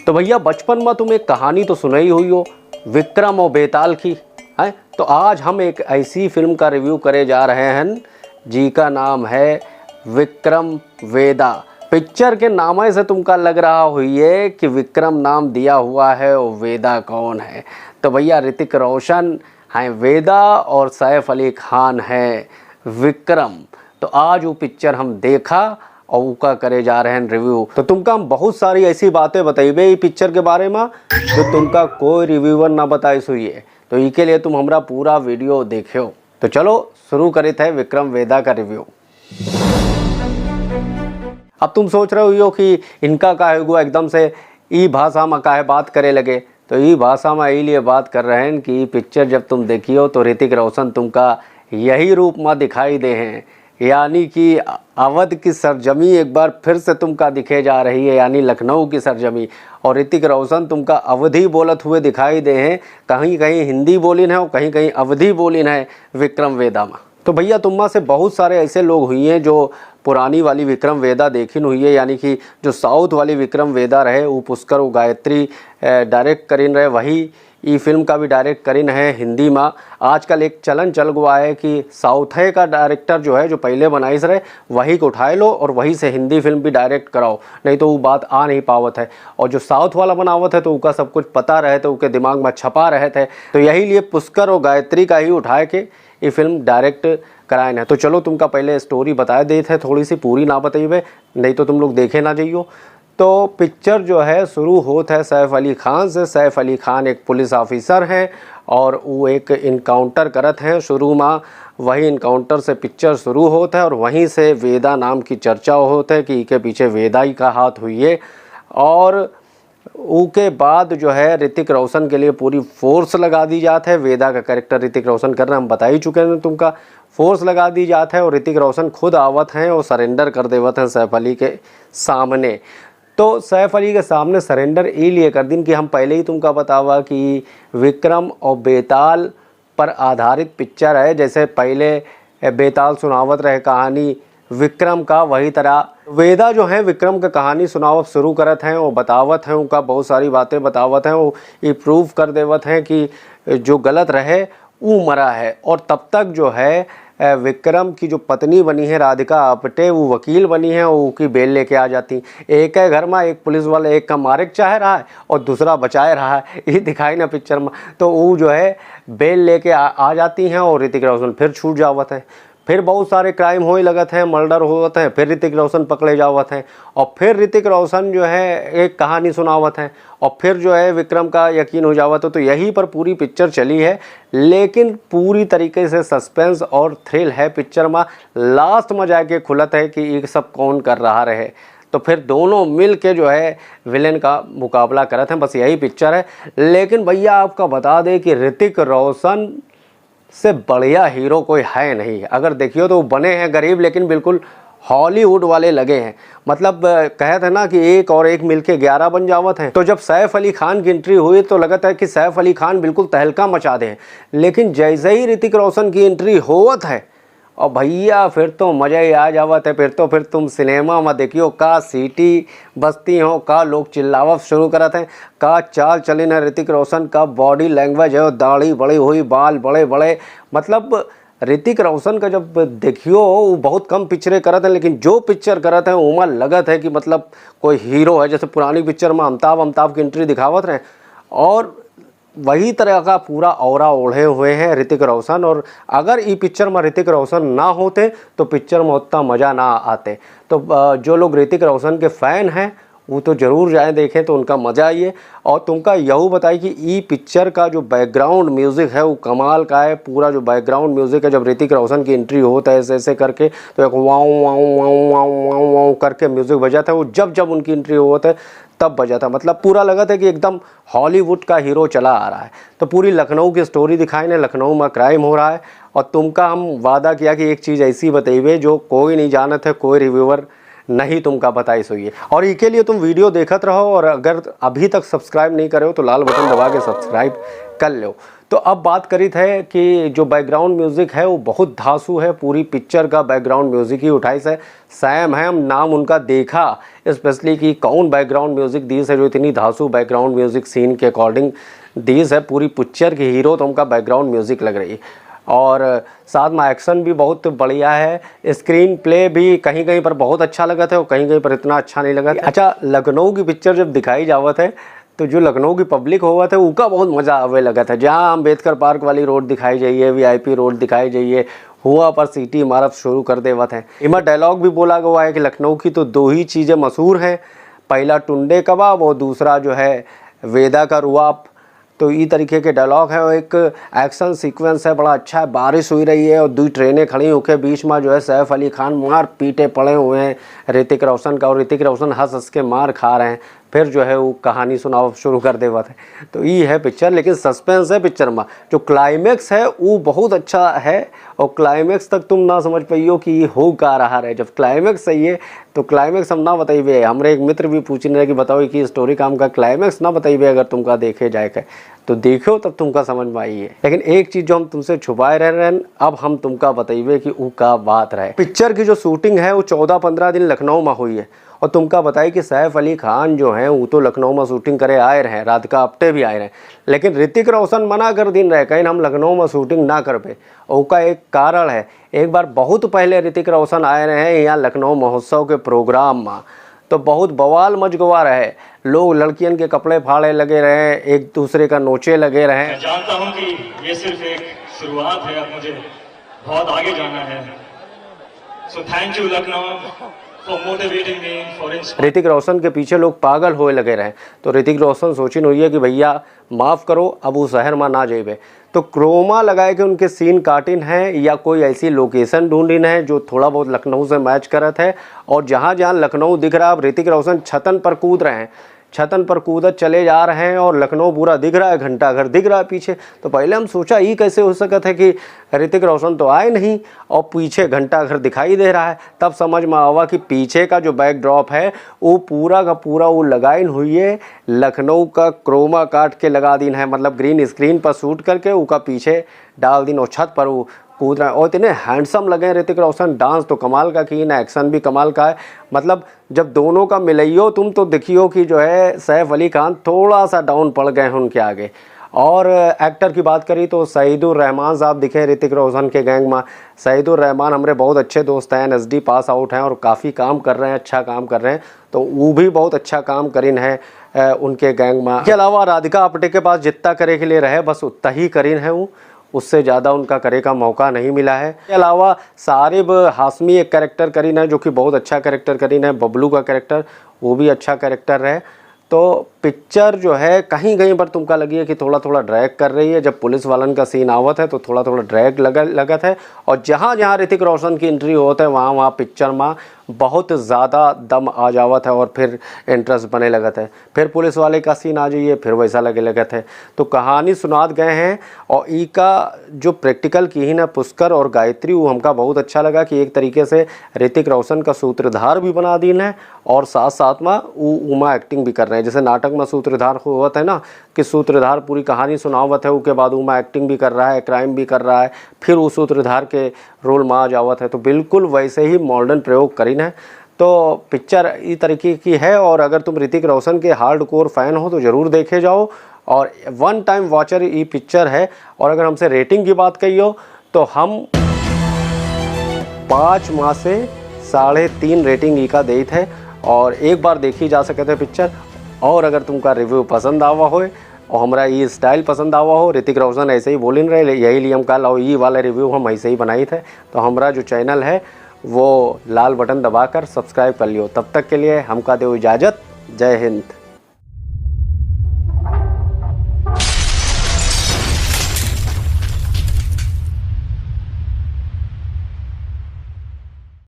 तो भैया बचपन में तुम एक कहानी तो सुना ही हुई हो, विक्रम और बेताल की है। तो आज हम एक ऐसी फिल्म का रिव्यू करे जा रहे हैं जी का नाम है विक्रम वेदा। पिक्चर के नाम से तुमका लग रहा हुई है कि विक्रम नाम दिया हुआ है और वेदा कौन है। तो भैया ऋतिक रोशन है वेदा और सैफ अली खान है विक्रम। तो आज वो पिक्चर हम देखा और उका करे जा रहे हैं रिव्यू। तो तुमका हम बहुत सारी ऐसी बातें बताइबे ये पिक्चर के बारे में जो तुमका कोई रिव्यूअर ना बताई सुई है। तो इसके लिए तुम हमारा पूरा वीडियो देखियो। तो चलो शुरू करे थे विक्रम वेदा का रिव्यू। अब तुम सोच रहे हो कि इनका काहे हुआ एकदम से ई भाषा में काहे बात करे लगे। तो ई भाषा में इसलिए बात कर रहे हैं कि पिक्चर जब तुम देखियो तो ऋतिक रोशन तुमका यही रूप में दिखाई दे हैं, यानी कि अवध की सरजमी एक बार फिर से तुमका दिखे जा रही है, यानी लखनऊ की सरजमी। और ऋतिक रोशन तुमका अवधी बोलत हुए दिखाई दे हैं, कहीं कहीं हिंदी बोलिन है और कहीं कहीं अवधी बोलिन है विक्रम वेदा में। तो भैया तुम में से बहुत सारे ऐसे लोग हुई हैं जो पुरानी वाली विक्रम वेदा देखिन हुई है, यानी कि जो साउथ वाली विक्रम वेदा रहे वो पुष्कर वो गायत्री डायरेक्ट करिन रहे, वही ई फिल्म का भी डायरेक्ट करिन है हिंदी में। आजकल एक चलन चल गया है कि साउथ का डायरेक्टर जो है जो पहले बनाई रहे वही को उठाए लो और वही से हिंदी फिल्म भी डायरेक्ट कराओ, नहीं तो वो बात आ नहीं पावत है। और जो साउथ वाला बनावत है तो उसका सब कुछ पता रहे थे, उसके दिमाग में छपा रहे थे। तो यही लिए पुष्कर और गायत्री का ही उठाए के ये फिल्म डायरेक्ट कराए हैं। तो चलो तुमका पहले स्टोरी बता देते हैं, थोड़ी सी पूरी ना बताइए नहीं तो तुम लोग देखे ना जाइयो। तो पिक्चर जो है शुरू होता है सैफ अली खान से। सैफ अली खान एक पुलिस ऑफिसर हैं और वो एक इनकाउंटर करत हैं शुरू में। वही इनकाउंटर से पिक्चर शुरू होता है और वहीं से वेदा नाम की चर्चा होता है कि इसके पीछे वेदा ही का हाथ हुई है। और उसके बाद जो है ऋतिक रोशन के लिए पूरी फोर्स लगा दी जाती है। वेदा का कैरेक्टर ऋतिक रोशन करना हम बता ही चुके हैं तुमका। फोर्स लगा दी जाता है और ऋतिक रोशन खुद आवत हैं और सरेंडर कर देवत हैं सैफ अली के सामने। तो सैफ अली के सामने सरेंडर ये लिए कर दिन कि हम पहले ही तुमका बतावा कि विक्रम और बेताल पर आधारित पिक्चर है। जैसे पहले बेताल सुनावत रहे कहानी विक्रम का, वही तरह वेदा जो है विक्रम का कहानी सुनावत शुरू करत हैं और बतावत हैं, उनका बहुत सारी बातें बतावत हैं। वो ये प्रूव कर देवत हैं कि जो गलत रहे वो मरा है। और तब तक जो है विक्रम की जो पत्नी बनी है राधिका आप्टे वो वकील बनी है, वो की बेल लेके आ जाती। एक है घर में एक पुलिस वाला एक का मारे चाह रहा है और दूसरा बचाए रहा है, ये दिखाई ना पिक्चर में। तो वो जो है बेल लेके आ जाती हैं और ऋतिक रोशन फिर छूट जावत है। फिर बहुत सारे क्राइम होए लगत हैं, मर्डर होते हैं, फिर ऋतिक रोशन पकड़े जावत हैं और फिर ऋतिक रोशन जो है एक कहानी सुनावत हैं और फिर जो है विक्रम का यकीन हो जावत है। तो यहीं पर पूरी पिक्चर चली है, लेकिन पूरी तरीके से सस्पेंस और थ्रिल है पिक्चर में। लास्ट में जाके खुलत है कि ये सब कौन कर रहा रहे। तो फिर दोनों मिल के जो है विलेन का मुकाबला करते हैं, बस यही पिक्चर है। लेकिन भैया आपका बता दें कि ऋतिक रोशन से बढ़िया हीरो कोई है नहीं। अगर देखियो तो बने हैं गरीब लेकिन बिल्कुल हॉलीवुड वाले लगे हैं। मतलब कहते हैं ना कि एक और एक मिलके 11 बन जावत हैं। तो जब सैफ अली खान की एंट्री हुई तो लगता है कि सैफ अली खान बिल्कुल तहलका मचा दे, लेकिन जैसे ही ऋतिक रोशन की एंट्री होवत है और भैया फिर तो मज़ा ही आ जावत है। फिर तुम सिनेमा में देखियो का सीटी बजती हो, का लोग चिल्लावत शुरू करत हैं, का चाल चलन है ऋतिक रोशन का, बॉडी लैंग्वेज है, दाढ़ी बड़ी हुई, बाल बड़े बड़े। मतलब ऋतिक रोशन का जब देखियो वो बहुत कम पिक्चरें करत हैं, लेकिन जो पिक्चर करत हैं उमा लगत है कि मतलब कोई हीरो है। जैसे पुरानी पिक्चर में अमिताभ की एंट्री दिखावत रहे और वही तरह का पूरा औरा ओढ़े हुए हैं ऋतिक रोशन। और अगर ये पिक्चर में ऋतिक रोशन ना होते तो पिक्चर में उतना मज़ा ना आते। तो जो लोग ऋतिक रोशन के फ़ैन हैं वो तो ज़रूर जाए देखें, तो उनका मज़ा आइए। और तुमका यही बताई कि ई पिक्चर का जो बैकग्राउंड म्यूज़िक है वो कमाल का है। पूरा जो बैकग्राउंड म्यूज़िक है जब ऋतिक रोशन की एंट्री होता है ऐसे ऐसे करके तो एक वाऊ वाऊ वाऊ वाऊ वाऊ वाऊ करके म्यूज़िक बजाता है। वो जब उनकी एंट्री होता है तब बजा था। मतलब पूरा लगा था कि एकदम हॉलीवुड का हीरो चला आ रहा है। तो पूरी लखनऊ की स्टोरी दिखाई ने, लखनऊ में क्राइम हो रहा है। और तुमका हम वादा किया कि एक चीज़ ऐसी बताइए जो कोई नहीं जानत है, कोई रिव्यूअर नहीं तुमका बताई सोइए। और इसके लिए तुम वीडियो देखत रहो, और अगर अभी तक सब्सक्राइब नहीं करे हो तो लाल बटन दबा के सब्सक्राइब कर लो। तो अब बात करी है कि जो बैकग्राउंड म्यूज़िक है वो बहुत धांसू है, पूरी पिक्चर का बैकग्राउंड म्यूज़िक ही उठाई है। सैम है, हम नाम उनका देखा स्पेशली कि कौन बैकग्राउंड म्यूज़िक दी है जो इतनी धांसू बैकग्राउंड म्यूज़िक सीन के अकॉर्डिंग दी है। पूरी पिक्चर की हीरो तो उनका बैकग्राउंड म्यूज़िक लग रही है, और साथ में एक्शन भी बहुत बढ़िया है। स्क्रीन प्ले भी कहीं कहीं पर बहुत अच्छा लगा था और कहीं कहीं पर इतना अच्छा नहीं लगा था। अच्छा, लखनऊ की पिक्चर जब दिखाई जावत है तो जो लखनऊ की पब्लिक हुआ था उसका बहुत मज़ा आवे लगा था। जहाँ अम्बेडकर पार्क वाली रोड दिखाई जाइए, VIP रोड दिखाई जाइए, हुआ पर सीटी मारत शुरू कर देवत है। इमा डायलॉग भी बोला गया है कि लखनऊ की तो 2 ही चीज़ें मशहूर हैं, पहला टुंडे कबाब और दूसरा जो है वेदा का रुआब। तो ये तरीके के डायलॉग है और एक एक्शन सीक्वेंस है, बड़ा अच्छा है। बारिश हुई रही है और 2 ट्रेनें खड़ी होकर बीच में जो है सैफ अली खान मार पीटे पड़े हुए हैं ऋतिक रोशन का, और ऋतिक रोशन हंस हंस के मार खा रहे हैं। फिर जो है वो कहानी सुनाओ शुरू कर देवत है। तो ये है पिक्चर, लेकिन सस्पेंस है पिक्चर में। जो क्लाइमेक्स है वो बहुत अच्छा है, और क्लाइमेक्स तक तुम ना समझ पाइयो कि ये हो का रहा है। जब क्लाइमेक्स सही है तो क्लाइमेक्स हम ना बताइए। हमारे एक मित्र भी पूछ रहे कि बताओ कि स्टोरी काम का क्लाइमेक्स ना बताइए, अगर तुमका देखे जाए का तो देखो तब तुमका समझ में आई है। लेकिन एक चीज़ जो हम तुमसे छुपाए रह रहे हैं, अब हम तुमका बताइए कि वो का बात रहे। पिक्चर की जो शूटिंग है वो 14-15 दिन लखनऊ में हुई है, और तुमका बताई कि सैफ अली खान जो हैं वो तो लखनऊ में शूटिंग करे आए रहे, राधिका आप्टे भी आए रहे, लेकिन ऋतिक रोशन मना कर दिन रहे कहीं हम लखनऊ में शूटिंग ना कर पे। और उसका एक कारण है, एक बार बहुत पहले ऋतिक रोशन आए रहे हैं यहाँ लखनऊ महोत्सव के प्रोग्राम में, तो बहुत बवाल मच गवा रहे। लोग लड़कियन के कपड़े फाड़े लगे रहे, एक दूसरे का नोचे लगे रहे। मैं जानता हूं कि ये सिर्फ एक शुरुआत है, अब मुझे बहुत आगे जाना है। So thank you Lucknow for motivating me for Hrithik Roshan के पीछे लोग पागल होए लगे रहे, तो ऋतिक रोशन सोचिन हुई है कि भैया माफ़ करो, अब वो शहर में ना जेबे। तो क्रोमा लगाए के उनके सीन काटिन है या कोई ऐसी लोकेशन ढूंढिन है जो थोड़ा बहुत लखनऊ से मैच करत है, और जहाँ जहाँ लखनऊ दिख रहा है अब ऋतिक रोशन छतन पर कूद रहे हैं, छतन पर कूदत चले जा रहे हैं और लखनऊ पूरा दिख रहा है, घंटाघर दिख रहा है पीछे। तो पहले हम सोचा ये कैसे हो सकता है कि ऋतिक रोशन तो आए नहीं और पीछे घंटाघर दिखाई दे रहा है। तब समझ में आवा कि पीछे का जो बैकड्रॉप है वो पूरा का पूरा वो लगाइन हुई है, लखनऊ का क्रोमा काट के लगा दिन है, मतलब ग्रीन स्क्रीन पर शूट करके उसका पीछे डाल दिन और छत पर वो कूद रहा है। और इतने हैंडसम लगे ऋतिक रोशन, डांस तो कमाल का की ना, एक्शन भी कमाल का है। मतलब जब दोनों का मिलाइयो तुम तो देखियो कि जो है सैफ अली खान थोड़ा सा डाउन पड़ गए हैं उनके आगे। और एक्टर की बात करी तो सईदुर रहमान साहब दिखे ऋतिक रोशन के गैंग में। सईदुर रहमान हमारे बहुत अच्छे दोस्त हैं, NSD पास आउट हैं और काफ़ी काम कर रहे हैं, अच्छा काम कर रहे हैं, तो वो भी बहुत अच्छा काम करीन है उनके गैंग में। इसके अलावा राधिका आप्टे के पास जितना करे के लिए रहे बस उतना ही करीन है वो, उससे ज़्यादा उनका करे का मौका नहीं मिला है। इसके अलावा सारिब हाशमी एक कैरेक्टर करीन है जो कि बहुत अच्छा कैरेक्टर करीन है, बबलू का कैरेक्टर वो भी अच्छा कैरेक्टर है। तो पिक्चर जो है कहीं कहीं पर तुमका लगी है कि थोड़ा थोड़ा ड्रैग कर रही है। जब पुलिस वालन का सीन आवत है तो थोड़ा थोड़ा ड्रैग लगत है, और जहाँ जहाँ ऋतिक रोशन की एंट्री होता है वहाँ वहाँ पिक्चर में बहुत ज़्यादा दम आ जावत है और फिर इंटरेस्ट बने लगत है। फिर पुलिस वाले का सीन आ जाइए फिर वैसा लगे लगत है। तो कहानी सुनात गए हैं, और ई का जो प्रैक्टिकल की ही ना पुष्कर और गायत्री वो हमका बहुत अच्छा लगा कि एक तरीके से ऋतिक रोशन का सूत्रधार भी बना दिन है और साथ साथ में वो उमा एक्टिंग भी कर रहे हैं। जैसे नाटक में सूत्रधार होवत है ना कि सूत्रधार पूरी कहानी सुनावत है, उसके बाद उमा एक्टिंग भी कर रहा है, क्राइम भी कर रहा है, फिर वो सूत्रधार के रोल में आ जावत है। तो बिल्कुल वैसे ही मॉडर्न प्रयोग करीन है। तो पिक्चर इस तरीके की है, और अगर तुम ऋतिक रोशन के हार्डकोर फैन हो तो ज़रूर देखे जाओ, और वन टाइम वॉचर ये पिक्चर है। और अगर हमसे रेटिंग की बात कहियो तो हम 5 माह से 3.5 रेटिंग ई का देते थे, और एक बार देखी जा सकते पिक्चर। और अगर तुमका रिव्यू पसंद आवा हो और हमारा ये स्टाइल पसंद आवा हो, ऋतिक रोशन ऐसे ही बोलिन रहे, यही लिए हम कहा लो ये वाला रिव्यू हम ऐसे ही बनाए थे, तो हमारा जो चैनल है वो लाल बटन दबाकर सब्सक्राइब कर लियो। तब तक के लिए हमका दो इजाज़त, जय हिंद।